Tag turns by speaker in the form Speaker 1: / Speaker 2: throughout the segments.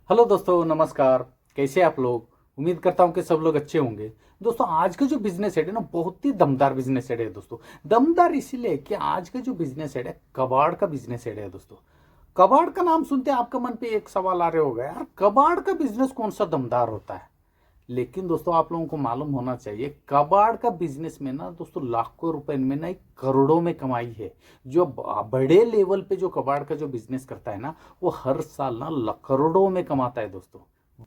Speaker 1: Hello दोस्तों, नमस्कार। कैसे आप लोग? उम्मीद करता हूं कि सब लोग अच्छे होंगे। दोस्तों, आज का जो बिजनेस है ना, बहुत ही दमदार बिजनेस है दोस्तों। दमदार इसीलिए कि आज का जो बिजनेस है कबाड़ का बिजनेस है दोस्तों। कबाड़ का नाम सुनते आपके मन पे एक सवाल आ रहे होगा, यार कबाड़ का बिजनेस कौन सा दमदार होता है। लेकिन दोस्तों, आप लोगों को मालूम होना चाहिए, कबाड़ का बिजनेस में ना दोस्तों लाखों रुपए में नहीं करोड़ों में कमाई है। जो बड़े लेवल पे जो कबाड़ का जो बिजनेस करता है ना, वो हर साल ना करोड़ों में कमाता है दोस्तों।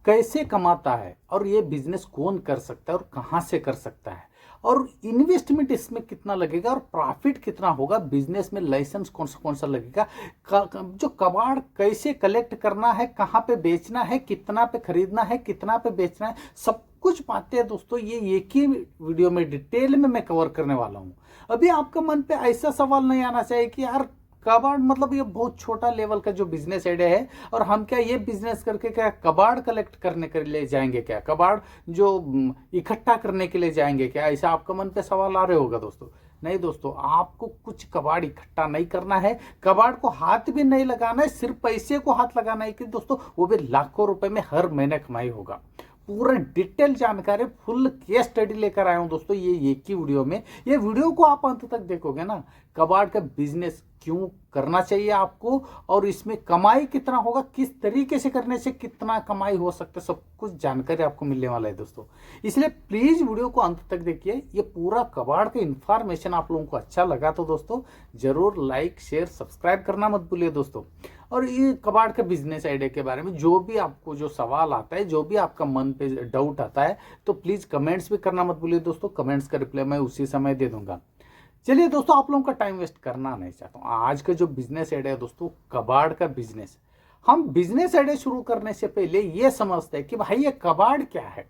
Speaker 1: कैसे कमाता है और ये बिजनेस कौन कर सकता है और कहां से कर सकता है, और इन्वेस्टमेंट इसमें कितना लगेगा और प्रॉफिट कितना होगा, बिजनेस में लाइसेंस कौन सा लगेगा, जो कबाड़ कैसे कलेक्ट करना है, कहाँ पे बेचना है, कितना पे खरीदना है, कितना पे बेचना है, सब कुछ बातें हैं दोस्तों। ये एक ही वीडियो में डिटेल में मैं कवर करने वाला हूँ। अभी आपका मन पे ऐसा सवाल नहीं आना चाहिए कि यार कबाड़ मतलब ये बहुत छोटा लेवल का जो बिजनेस आइडिया है, और हम क्या ये बिजनेस करके क्या कबाड़ कलेक्ट करने के लिए जाएंगे, क्या कबाड़ जो इकट्ठा करने के लिए जाएंगे क्या, ऐसा आपका मन पे सवाल आ रहे होगा दोस्तों। नहीं दोस्तों, आपको कुछ कबाड़ इकट्ठा नहीं करना है, कबाड़ को हाथ भी नहीं लगाना है, सिर्फ पैसे को हाथ लगाना है कि दोस्तों वो भी लाखों रुपए में हर महीने कमाई होगा। पूरा डिटेल जानकारी, फुल केस स्टडी लेकर आया हूं दोस्तों, ये एक ही वीडियो में। ये वीडियो को आप अंत तक देखोगे ना, कबाड़ का बिजनेस क्यों करना चाहिए आपको, और इसमें कमाई कितना होगा, किस तरीके से करने से कितना कमाई हो सकता है, सब कुछ जानकारी आपको मिलने वाला है दोस्तों। इसलिए प्लीज वीडियो को अंत तक देखिए। ये पूरा कबाड़ का इंफॉर्मेशन आप लोगों को अच्छा लगा तो दोस्तों जरूर लाइक शेयर सब्सक्राइब करना मत भूलिए दोस्तों। और ये कबाड़ का बिजनेस आइडिया के बारे में जो भी आपको जो सवाल आता है, जो भी आपका मन पे डाउट आता है, तो प्लीज कमेंट्स भी करना मत भूलिए दोस्तों। कमेंट्स का रिप्लाई मैं उसी समय दे दूंगा। चलिए दोस्तों, आप लोगों का टाइम वेस्ट करना नहीं चाहता हूँ। आज का जो बिजनेस आइडिया है दोस्तों, कबाड़ का बिजनेस। हम बिजनेस आइडिया शुरू करने से पहले ये समझते हैं कि भाई ये कबाड़ क्या है।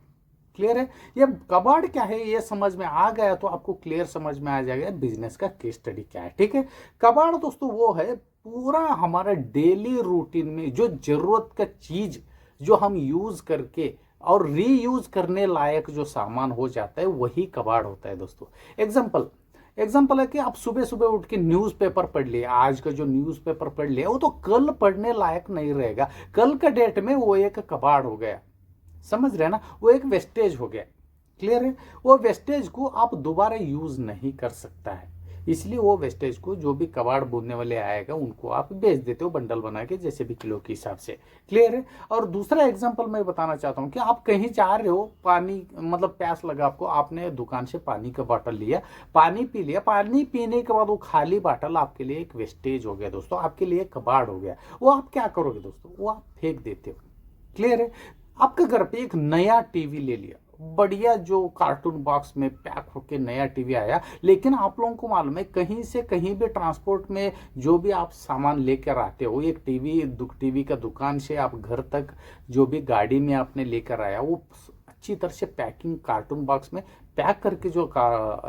Speaker 1: क्लियर है? ये कबाड़ क्या है ये समझ में आ गया तो आपको क्लियर समझ में आ जाएगा बिजनेस का केस स्टडी क्या है। ठीक है? कबाड़ दोस्तों वो है पूरा हमारा डेली रूटीन में जो जरूरत का चीज जो हम यूज करके और रीयूज करने लायक जो सामान हो जाता है, वही कबाड़ होता है दोस्तों। एग्जाम्पल एग्जाम्पल है कि आप सुबह सुबह उठ के न्यूज़पेपर पढ़ लिए, आज का जो न्यूज़पेपर पढ़ लिया वो तो कल पढ़ने लायक नहीं रहेगा। कल का डेट में वो एक कबाड़ हो गया। समझ रहे हैं ना? वो एक वेस्टेज हो गया। क्लियर है? वो वेस्टेज को आप दोबारा यूज नहीं कर सकता है, इसलिए वो वेस्टेज को जो भी कबाड़ बोलने वाले आएगा उनको आप बेच देते हो बंडल बना के, जैसे भी किलो के हिसाब से। क्लियर है? और दूसरा एग्जांपल मैं बताना चाहता हूँ कि आप कहीं जा रहे हो, पानी मतलब प्यास लगा आपको, आपने दुकान से पानी का बॉटल लिया, पानी पी लिया, पानी पीने के बाद वो खाली बॉटल आपके लिए एक वेस्टेज हो गया दोस्तों, आपके लिए कबाड़ हो गया। वो आप क्या करोगे दोस्तों? वो आप फेंक देते हो। क्लियर है? आपके घर पे एक नया टीवी ले लिया, बढ़िया जो कार्टून बॉक्स में पैक होके नया टीवी आया, लेकिन आप लोगों को मालूम है कहीं से कहीं भी ट्रांसपोर्ट में जो भी आप सामान लेकर आते हो, एक टीवी का दुकान से आप घर तक जो भी गाड़ी में आपने लेकर आया, वो अच्छी तरह से पैकिंग कार्टून बॉक्स में पैक करके जो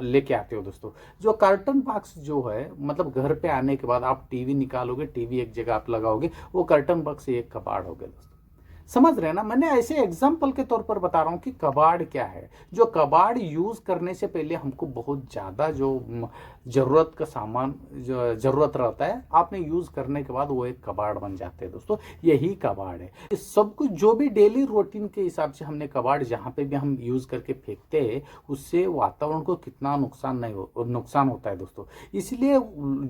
Speaker 1: लेके आते हो दोस्तों। जो कार्टून बॉक्स जो है, मतलब घर पे आने के बाद आप टीवी निकालोगे, टीवी एक जगह आप लगाओगे, वो कार्टून बॉक्स एक कबाड़ हो गया दोस्तों। समझ रहे हैं ना? मैंने ऐसे एग्जाम्पल के तौर पर बता रहा हूं कि कबाड़ क्या है। जो कबाड़ यूज करने से पहले हमको बहुत ज्यादा जो जरूरत का सामान जो जरूरत रहता है, आपने यूज करने के बाद वो एक कबाड़ बन जाते हैं दोस्तों। यही कबाड़ है। इस सब कुछ जो भी डेली रूटीन के हिसाब से हमने कबाड़ जहां पे भी हम यूज करके फेंकते हैं, उससे वातावरण को कितना नुकसान होता है दोस्तों। इसलिए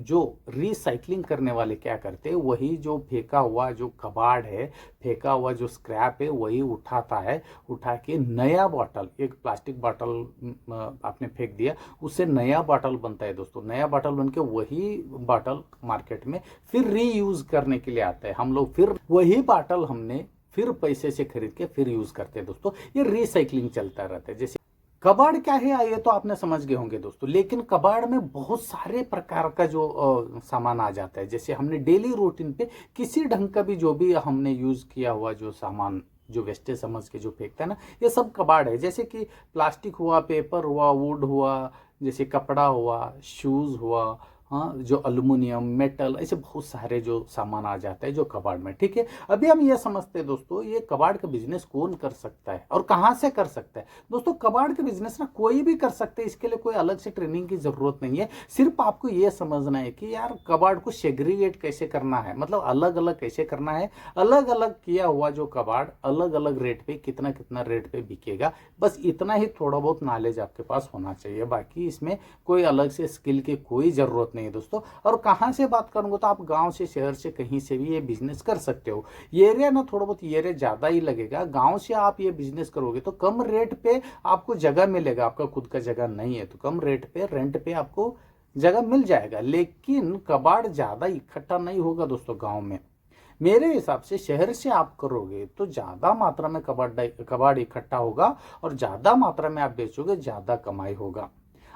Speaker 1: जो रिसाइकलिंग करने वाले क्या करते हैं, वही जो फेंका हुआ जो कबाड़ है, फेंका हुआ जो स्क्रैप है, वही उठाता है। उठा के नया बॉटल, एक प्लास्टिक बॉटल आपने फेंक दिया, उससे नया बॉटल बनता है दोस्तों। नया बॉटल बन के वही बॉटल मार्केट में फिर रीयूज करने के लिए आता है। हम लोग फिर वही बॉटल हमने फिर पैसे से खरीद के फिर यूज करते हैं दोस्तों। ये रिसाइकलिंग चलता रहता है। जैसे कबाड़ क्या है ये तो आपने समझ गए होंगे दोस्तों, लेकिन कबाड़ में बहुत सारे प्रकार का जो सामान आ जाता है। जैसे हमने डेली रूटीन पे किसी ढंग का भी जो भी हमने यूज किया हुआ जो सामान, जो वेस्टेज समझ के जो फेंकता है ना, ये सब कबाड़ है। जैसे कि प्लास्टिक हुआ, पेपर हुआ, वुड हुआ, जैसे कपड़ा हुआ, शूज हुआ, हाँ, जो अल्युमिनियम, मेटल, ऐसे बहुत सारे जो सामान आ जाते हैं जो कबाड़ में। ठीक है, अभी हम ये समझते हैं दोस्तों, ये कबाड़ का बिजनेस कौन कर सकता है और कहाँ से कर सकता है। दोस्तों कबाड़ का बिजनेस ना कोई भी कर सकते हैं, इसके लिए कोई अलग से ट्रेनिंग की जरूरत नहीं है। सिर्फ आपको ये समझना है कि यार कबाड़ को सेग्रीगेट कैसे करना है, मतलब अलग अलग कैसे करना है। अलग अलग किया हुआ जो कबाड़ अलग अलग रेट पे कितना कितना रेट पे बिकेगा, बस इतना ही थोड़ा बहुत नॉलेज आपके पास होना चाहिए। बाकी इसमें कोई अलग से स्किल की कोई जरूरत नहीं है दोस्तों। और कहाँ से बात करूंगा तो आप गांव से, शहर से, कहीं से भी ये बिजनेस कर सकते हो। ये एरिया ना थोड़ा बहुत ये एरिया ज्यादा ही लगेगा। गांव से आप ये बिजनेस करोगे तो कम रेट पे आपको जगह मिलेगा। आपका खुद का जगह नहीं है तो कम रेट पे, रेंट पे आपको जगह मिल जाएगा। लेकिन कबाड़ ज्यादा इकट्ठा नहीं होगा दोस्तों गांव में। मेरे हिसाब से शहर से आप करोगे तो ज्यादा मात्रा में कबाड़ इकट्ठा होगा और ज्यादा मात्रा में आप बेचोगे, ज्यादा कमाई होगा।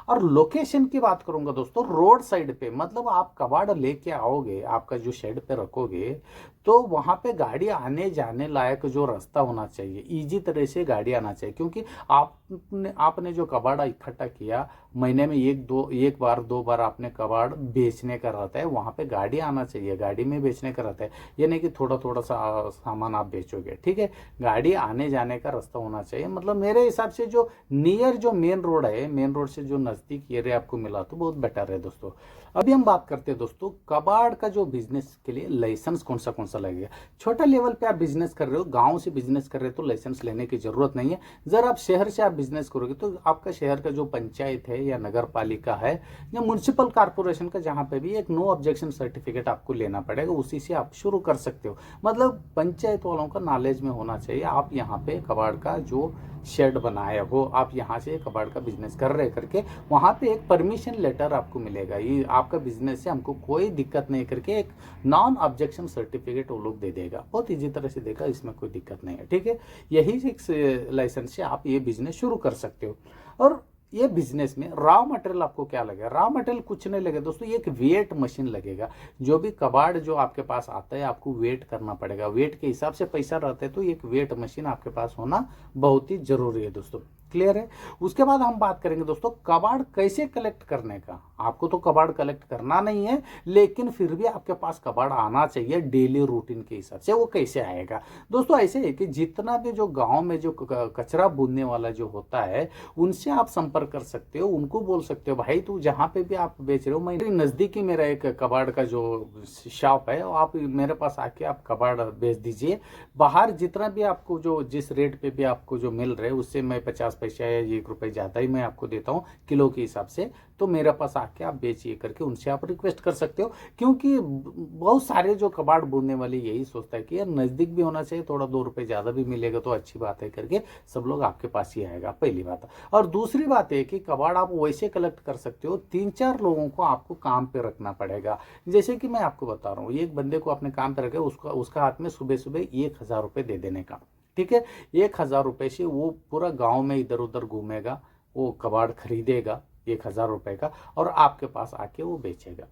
Speaker 1: और लोकेशन की बात करूंगा दोस्तों, रोड साइड पे, मतलब आप कबाड़ लेके आओगे, आपका जो शेड पे रखोगे तो वहां पे गाड़ी आने जाने लायक जो रास्ता होना चाहिए, इजी तरह से गाड़ी आना चाहिए। क्योंकि आपने जो कबाड़ इकट्ठा किया, महीने में एक बार दो बार आपने कबाड़ बेचने का रहता है, वहां पे गाड़ी आना चाहिए, गाड़ी में बेचने का रहता है। ये नहीं कि थोड़ा थोड़ा सा सामान आप बेचोगे। ठीक है, गाड़ी आने जाने का रास्ता होना चाहिए। मतलब मेरे हिसाब से जो नियर जो मेन रोड है, मेन रोड से जो नजदीक एरिया आपको मिला तो बहुत बेटर है दोस्तों। अभी हम बात करते हैं दोस्तों कबाड़ का जो बिजनेस के लिए लाइसेंस कौन सा लगेगा। छोटा लेवल पे आप बिजनेस कर रहे हो, गांव से बिजनेस कर रहे हो तो लाइसेंस लेने की जरूरत नहीं है। जर आप शहर से आप बिजनेस करोगे तो आपका शहर का जो पंचायत है या नगर पालिका है या म्युनिसिपल कॉर्पोरेशन का, जहां पे भी एक नो ऑब्जेक्शन सर्टिफिकेट आपको लेना पड़ेगा, उसी से आप शुरू कर सकते हो। मतलब पंचायत वालों का नॉलेज में होना चाहिए आप यहाँ पे कबाड़ का जो शेड बनाए हो, आप यहाँ से कबाड़ का बिजनेस कर रहे करके वहां पे एक परमिशन लेटर आपको मिलेगा, ये आपका बिजनेस से हमको कोई दिक्कत नहीं करके एक नॉन ऑब्जेक्शन सर्टिफिकेट वो लोग दे देगा। बहुत इजी तरह से देगा, इसमें कोई दिक्कत नहीं है। ठीक है, यही एक लाइसेंस से आप ये बिजनेस शुरू कर सकते हो। और ये बिजनेस में रॉ मटेरियल आपको क्या लगेगा? रॉ मटेरियल कुछ नहीं लगेगा दोस्तों, ये एक वेट मशीन लगेगा। जो भी कबाड़ जो आपके पास आता है आपको वेट करना पड़ेगा, वेट के हिसाब से पैसा रहता है। तो एक वेट मशीन आपके पास होना बहुत ही जरूरी है दोस्तों। क्लियर है? उसके बाद हम बात करेंगे दोस्तों कबाड़ कैसे कलेक्ट करने का। आपको तो कबाड़ कलेक्ट करना नहीं है, लेकिन फिर भी आपके पास कबाड़ आना चाहिए डेली रूटीन के हिसाब से। वो कैसे आएगा दोस्तों? ऐसे है कि जितना भी जो गांव में जो कचरा बूंदने वाला जो होता है उनसे आप संपर्क कर सकते हो। उनको बोल सकते हो भाई तू जहां पे भी आप बेच रहे हो, मैं नजदीकी मेरा एक कबाड़ का जो शॉप है, आप मेरे पास आके आप कबाड़ बेच दीजिए। बाहर जितना भी आपको जो जिस रेट पे भी आपको जो मिल रहा है उससे मैं 50 पैसा या ₹1 ज्यादा ही मैं आपको देता हूँ किलो के हिसाब से, तो मेरे पास आके आप बेचिए करके उनसे आप रिक्वेस्ट कर सकते हो। क्योंकि बहुत सारे जो कबाड़ बूंदने वाले यही सोचता है कि यार नजदीक भी होना चाहिए, थोड़ा ₹2 ज्यादा भी मिलेगा तो अच्छी बात है करके सब लोग आपके पास ही आएगा, पहली बात। और दूसरी बात है कि कबाड़ आप वैसे कलेक्ट कर सकते हो, 3-4 लोगों को आपको काम पे रखना पड़ेगा। जैसे कि मैं आपको बता रहा हूँ, एक बंदे को अपने काम पे रखे, उसका हाथ में सुबह सुबह ₹1000 दे देने का। ठीक है, ₹1000 से वो पूरा गांव में इधर उधर घूमेगा, वो कबाड़ खरीदेगा ₹1000 का और आपके पास आके वो बेचेगा।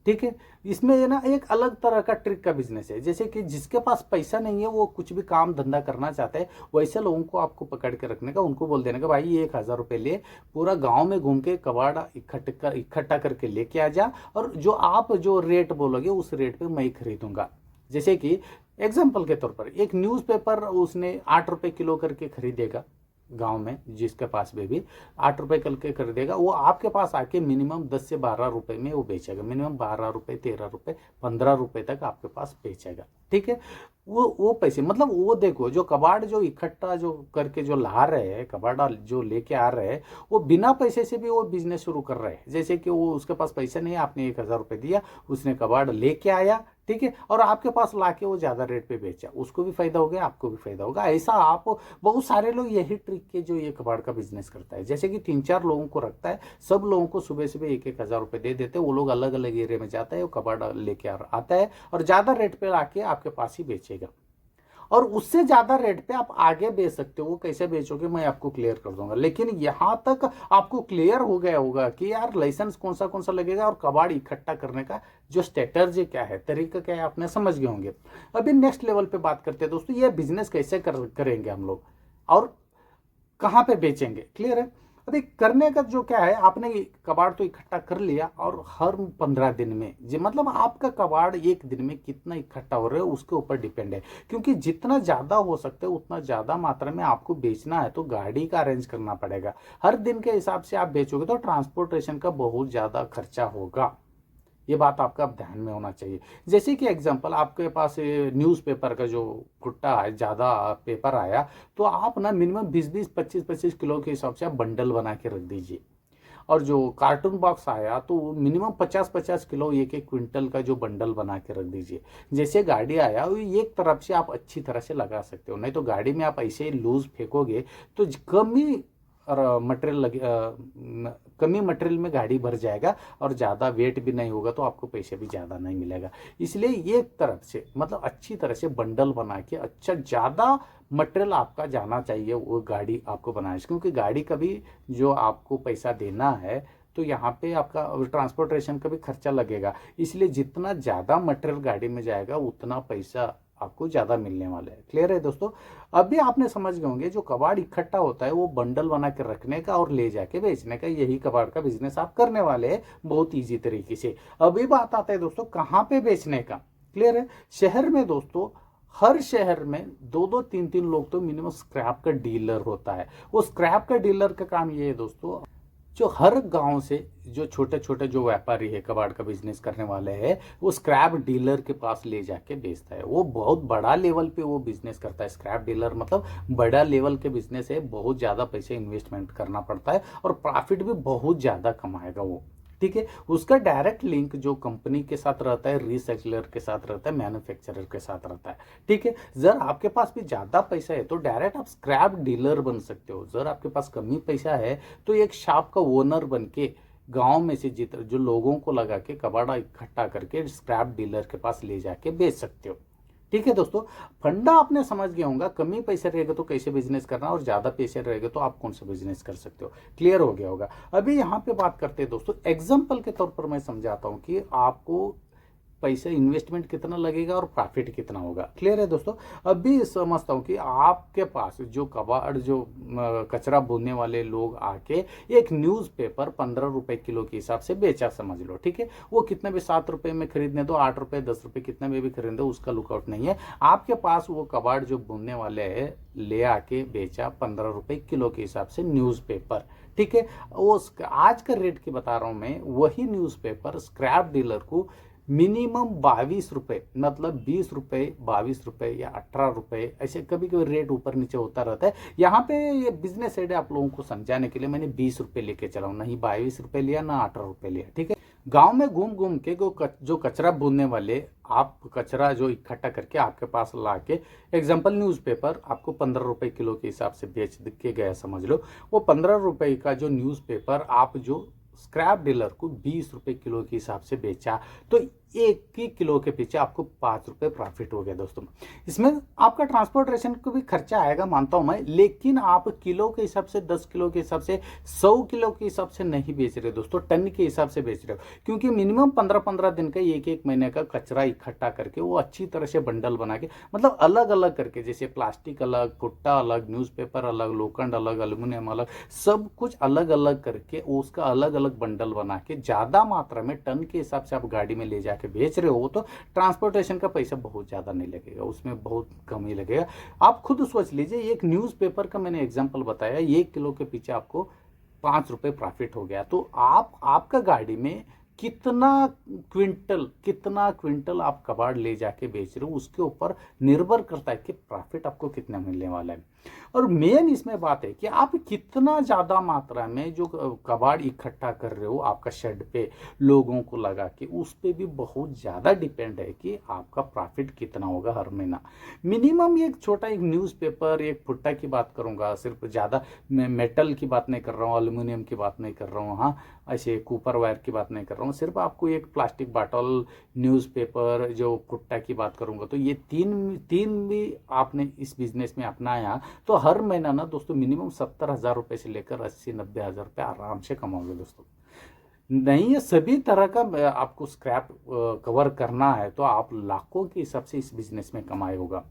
Speaker 1: ठीक है, इसमें ये ना एक अलग तरह का ट्रिक का बिजनेस है। जैसे कि जिसके पास पैसा नहीं है वो कुछ भी काम धंधा करना चाहता है, वैसे लोगों को आपको पकड़ के रखने का, उनको बोल देने का भाई ये ₹1000 ले, पूरा गांव में घूम के कबाड़ इकट्ठा करके लेके आ जा, और जो आप जो रेट बोलोगे उस रेट पे मैं खरीदूंगा। जैसे कि एग्जाम्पल के तौर पर एक न्यूज़पेपर उसने ₹8 किलो करके खरीदेगा, गांव में जिसके पास भी ₹8 करके खरीदेगा, वो आपके पास आके मिनिमम 10 से ₹12 में वो बेचेगा। मिनिमम ₹12, ₹13, ₹15 तक आपके पास बेचेगा। ठीक है, वो पैसे, मतलब वो देखो जो कबाड़ जो इकट्ठा जो करके जो ला रहे हैं, कबाड़ जो लेके आ रहे हैं, वो बिना पैसे से भी वो बिजनेस शुरू कर रहे हैं। जैसे कि वो उसके पास पैसा नहीं है, आपने ₹1000 दिया, उसने कबाड़ लेके आया, ठीक है, और आपके पास लाके वो ज्यादा रेट पे बेचा, उसको भी फायदा हो गया, आपको भी फायदा होगा। ऐसा आप बहुत सारे लोग यही ट्रिक के जो ये कबाड़ का बिजनेस करता है, जैसे कि 3-4 लोगों को रखता है, सब लोगों को सुबह सुबह ₹1000 दे देते हैं, वो लोग अलग अलग एरिया में जाता है, वो कबाड़ लेके आता है और ज्यादा रेट पे लाके आपके पास ही बेचेगा, और उससे ज्यादा रेट पे आप आगे बेच सकते हो। वो कैसे बेचोगे मैं आपको क्लियर कर दूंगा, लेकिन यहां तक आपको क्लियर हो गया होगा कि यार लाइसेंस कौन सा लगेगा और कबाड़ इकट्ठा करने का जो स्ट्रेटर्जी क्या है, तरीका क्या है, आपने समझ गए होंगे। अभी नेक्स्ट लेवल पे बात करते हैं दोस्तों, ये बिजनेस कैसे करेंगे हम लोग और कहां पे बेचेंगे। क्लियर है? अभी करने का जो क्या है, आपने कबाड़ तो इकट्ठा कर लिया और हर 15 दिन में जी मतलब आपका कबाड़ एक दिन में कितना इकट्ठा हो रहा है उसके ऊपर डिपेंड है। क्योंकि जितना ज़्यादा हो सकता है उतना ज़्यादा मात्रा में आपको बेचना है तो गाड़ी का अरेंज करना पड़ेगा। हर दिन के हिसाब से आप बेचोगे तो ट्रांसपोर्टेशन का बहुत ज़्यादा खर्चा होगा। ये बात आपका ध्यान में होना चाहिए। जैसे कि एग्जांपल आपके पास न्यूज़पेपर का जो फुट्टा है, ज़्यादा पेपर आया, तो आप ना मिनिमम 20-20 25-25 किलो के हिसाब से आप बंडल बना के रख दीजिए। और जो कार्टून बॉक्स आया तो मिनिमम 50-50 किलो, एक एक क्विंटल का जो बंडल बना के रख दीजिए। जैसे गाड़ी आया वो एक तरफ से आप अच्छी तरह से लगा सकते हो, नहीं तो गाड़ी में आप ऐसे ही लूज फेंकोगे तो कम ही और मटेरियल लगे कमी मटेरियल में गाड़ी भर जाएगा और ज़्यादा वेट भी नहीं होगा तो आपको पैसे भी ज़्यादा नहीं मिलेगा। इसलिए एक तरफ से मतलब अच्छी तरह से बंडल बना के अच्छा ज़्यादा मटेरियल आपका जाना चाहिए वो गाड़ी आपको बनाए, क्योंकि गाड़ी का भी जो आपको पैसा देना है तो यहाँ पे आपका ट्रांसपोर्टेशन का भी खर्चा लगेगा। इसलिए जितना ज़्यादा मटेरियल गाड़ी में जाएगा उतना पैसा आपको ज़्यादा मिलने वाला है। क्लियर है दोस्तों? अभी आपने समझ गए होंगे जो कबाड़ इकट्ठा होता है वो बंडल बना के रखने का और ले जाके बेचने का, यही कबाड़ का बिजनेस आप करने वाले हैं बहुत ईजी तरीके से। अभी बात आता है दोस्तों कहाँ पे बेचने का। क्लियर है? शहर में दोस्तों हर शहर में 2-2 3-3 लोग तो मिनिमम स्क्रैप का डीलर होता है। वो स्क्रैप का डीलर का काम ये है दोस्तों, जो हर गांव से जो छोटे छोटे जो व्यापारी है कबाड़ का बिजनेस करने वाले हैं वो स्क्रैप डीलर के पास ले जाके बेचता है। वो बहुत बड़ा लेवल पे वो बिजनेस करता है। स्क्रैप डीलर मतलब बड़ा लेवल के बिजनेस है, बहुत ज़्यादा पैसे इन्वेस्टमेंट करना पड़ता है और प्रॉफिट भी बहुत ज़्यादा कमाएगा वो। ठीक है? उसका डायरेक्ट लिंक जो कंपनी के साथ रहता है, रीसाइक्लर के साथ रहता है, मैन्युफैक्चरर के साथ रहता है। ठीक है? जर आपके पास भी ज़्यादा पैसा है तो डायरेक्ट आप स्क्रैप डीलर बन सकते हो। जर आपके पास कमी पैसा है तो एक शॉप का ओनर बन के गाँव में से जो लोगों को लगा के कबाड़ा इकट्ठा करके स्क्रैप डीलर के पास ले जाके बेच सकते हो। ठीक है दोस्तों, फंडा आपने समझ गया होगा। कमी पैसे रहेगा तो कैसे बिजनेस करना और ज्यादा पैसे रहेगा तो आप कौन सा बिजनेस कर सकते हो। क्लियर हो गया होगा। अभी यहाँ पे बात करते हैं दोस्तों, एग्जाम्पल के तौर पर मैं समझाता हूँ कि आपको पैसे इन्वेस्टमेंट कितना लगेगा और प्रॉफिट कितना होगा। क्लियर है दोस्तों? अभी समझता हूँ कि आपके पास जो कबाड़ जो कचरा बोलने वाले लोग आके एक न्यूज़पेपर 15 रुपए किलो के हिसाब से बेचा समझ लो। ठीक है? वो कितने भी 7 रुपए में खरीदने दो, 8 रुपए 10 रुपए कितने में भी खरीदने दो, उसका लुकआउट नहीं है। आपके पास वो कबाड़ जो बोलने वाले है ले आके बेचा 15 रुपए किलो के हिसाब से न्यूज़पेपर। ठीक है? वो आज का रेट की बता रहा हूँ मैं, वही न्यूज़पेपर स्क्रैप डीलर को मिनिमम 22 रुपए मतलब 20 रुपए 22 रुपए या 18 रुपए, ऐसे कभी कभी रेट ऊपर नीचे होता रहता है। यहाँ पे ये बिजनेस है आप लोगों को समझाने के लिए मैंने 20 रुपए लेके चला हूँ, नहीं 22 रुपए लिया ना 18 रुपए लिया। ठीक है? गांव में घूम घूम के जो कचरा बोलने वाले आप कचरा जो इकट्ठा करके आपके पास ला के एग्जाम्पल न्यूज़पेपर आपको 15 रुपए किलो के हिसाब से बेच के गया समझ लो। वो 15 रुपए का जो न्यूज़पेपर आप जो स्क्रैप डीलर को 20 रुपए किलो के हिसाब से बेचा तो 1 ही किलो के पीछे आपको 5 रुपए प्रॉफिट हो गया दोस्तों। इसमें आपका ट्रांसपोर्टेशन को भी खर्चा आएगा मानता हूं मैं, लेकिन आप किलो के हिसाब से 10 किलो के हिसाब से 100 किलो के हिसाब से नहीं बेच रहे दोस्तों, टन के हिसाब से बेच रहे हो। क्योंकि मिनिमम 15-15 दिन का एक महीने का कचरा इकट्ठा करके वो अच्छी तरह से बंडल बना के मतलब अलग अलग करके, जैसे प्लास्टिक अलग, भुट्टा अलग, न्यूज़पेपर अलग, लोखंड अलग, एल्यूमिनियम अलग, सब कुछ अलग अलग करके उसका अलग अलग बंडल बना के ज्यादा मात्रा में टन के हिसाब से आप गाड़ी में ले जाके बेच रहे हो तो ट्रांसपोर्टेशन का पैसा बहुत ज्यादा नहीं लगेगा, उसमें बहुत कम ही लगेगा। आप खुद सोच लीजिए, एक न्यूज़पेपर का मैंने एग्जांपल बताया, 1 किलो के पीछे आपको 5 रुपए प्रॉफिट हो गया तो आपका गाड़ी में कितना क्विंटल आप कबाड़ ले जाके बेच रहे हो उसके ऊपर निर्भर करता है कि प्रॉफिट आपको कितना मिलने वाला है। और मेन इसमें बात है कि आप कितना ज्यादा मात्रा में जो कबाड़ इकट्ठा कर रहे हो आपका शेड पे लोगों को लगा के, उस पे भी बहुत ज्यादा डिपेंड है कि आपका प्रॉफिट कितना होगा हर महीना। मिनिमम एक छोटा एक न्यूज़पेपर एक भुट्टा की बात करूंगा, सिर्फ ज्यादा मैं मेटल की बात नहीं कर रहा हूँ, एल्यूमिनियम की बात नहीं कर रहा हूँ, हाँ ऐसे कूपर वायर की बात नहीं कर रहा हूँ, सिर्फ आपको एक प्लास्टिक बॉटल, न्यूज़पेपर, जो भुट्टा की बात करूंगा तो ये तीन भी आपने इस बिजनेस में अपनाया तो हर महीना ना दोस्तों मिनिमम 70,000 रुपए से लेकर 80-90 हज़ार रुपए आराम से कमाओगे दोस्तों। नहीं, ये सभी तरह का आपको स्क्रैप कवर करना है तो आप लाखों के हिसाब से इस बिजनेस में कमाए होगा।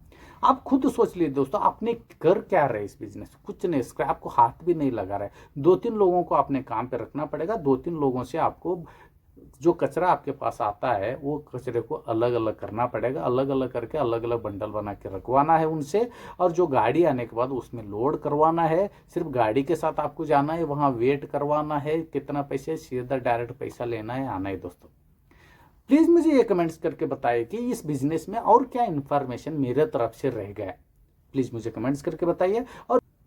Speaker 1: आप खुद सोच लीजिए दोस्तों, आपने कर क्या रहे इस बिजनेस, कुछ नहीं, स्क्रैप को हाथ भी नहीं लगा रहा है। 2-3 लोगों को आपने काम पे रखना पड़ेगा, 2-3 लोगों से आपको जो कचरा आपके पास आता है वो कचरे को अलग अलग करना पड़ेगा, अलग अलग करके अलग अलग बंडल बना के रखवाना है उनसे, और जो गाड़ी आने के बाद उसमें लोड करवाना है। सिर्फ गाड़ी के साथ आपको जाना है, वहाँ वेट करवाना है, कितना पैसे, सीधा डायरेक्ट पैसा लेना है, आना है दोस्तों। प्लीज मुझे ये कमेंट्स करके बताइए कि इस बिजनेस में और क्या इन्फॉर्मेशन मेरे तरफ से रह गया है। प्लीज मुझे कमेंट्स करके बताइए।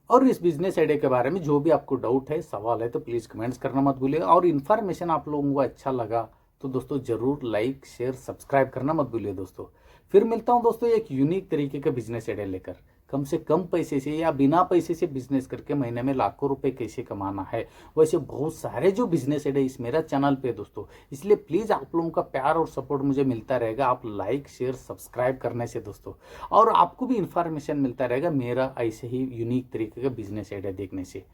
Speaker 1: और इस बिजनेस आइडिया के बारे में जो भी आपको डाउट है, सवाल है, तो प्लीज कमेंट्स करना मत भूलिएगा। और इन्फॉर्मेशन आप लोगों को अच्छा लगा तो दोस्तों जरूर लाइक शेयर सब्सक्राइब करना मत भूलिए दोस्तों। फिर मिलता हूं दोस्तों एक यूनिक तरीके का बिजनेस आइडिया लेकर। कम से कम पैसे से या बिना पैसे से बिजनेस करके महीने में लाखों रुपए कैसे कमाना है, वैसे बहुत सारे जो बिजनेस आइडिया इस मेरा चैनल पे है दोस्तों। इसलिए प्लीज आप लोगों का प्यार और सपोर्ट मुझे मिलता रहेगा, आप लाइक शेयर सब्सक्राइब करने से दोस्तों। और आपको भी इंफॉर्मेशन मिलता रहेगा मेरा ऐसे ही यूनिक तरीके का बिजनेस आइडिया देखने से।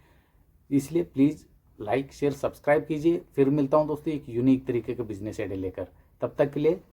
Speaker 1: इसलिए प्लीज लाइक शेयर सब्सक्राइब कीजिए। फिर मिलता हूं दोस्तों एक यूनिक तरीके का बिजनेस आइडिया लेकर। तब तक के लिए